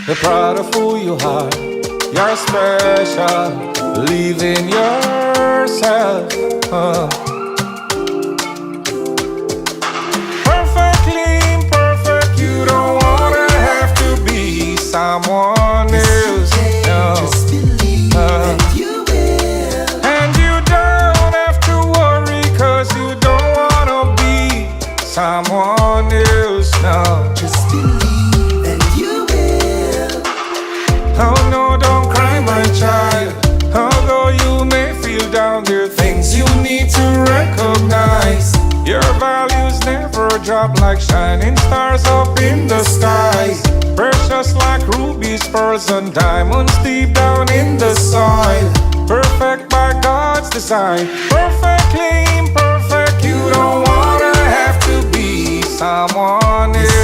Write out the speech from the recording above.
You're proud of who you are. You're special. Believe in yourself. Perfectly imperfect. You don't wanna have to be someone else. No. Just believe that you will. And you don't have to worry, 'cause you don't wanna be someone else. No. Just believe that you will. Oh no, don't cry, my child. Although you may feel down, there are things you need to recognize. Your values never drop like shining stars up in the skies. Precious like rubies, pearls and diamonds deep down in the soil. Perfect by God's design. Perfectly imperfect. You don't wanna have to be someone else.